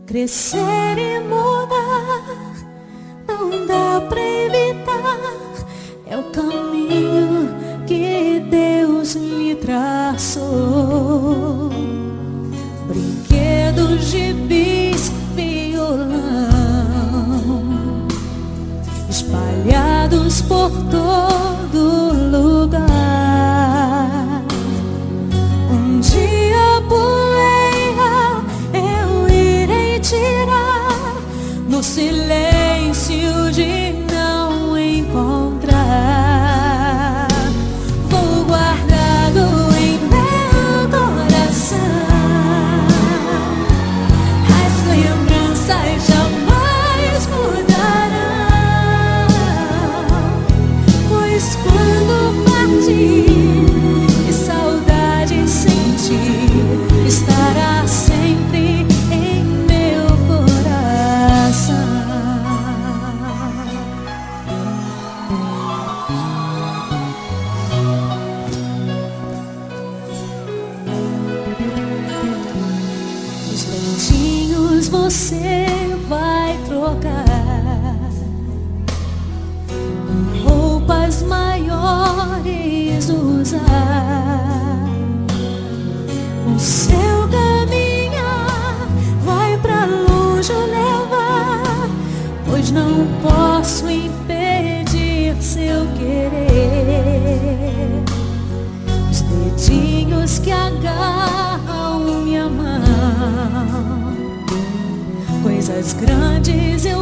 Crescer e mudar não dá pra evitar, é o caminho que Deus me traçou. Brinquedos, gibis, violão espalhados por todo lugar. Um dia a poeira eu irei tirar no silêncio de não encontrar. Vou guardado em meu coração, as lembranças jamais mudarão, pois quando partir e saudade sentir, estará sempre em meu coração. Os dentinhos você vai trocar, roupas maiores usar. O seu caminhar vai pra longe levar, pois não posso impedir seu querer. Os dedinhos que agarram minha mão, coisas grandes eu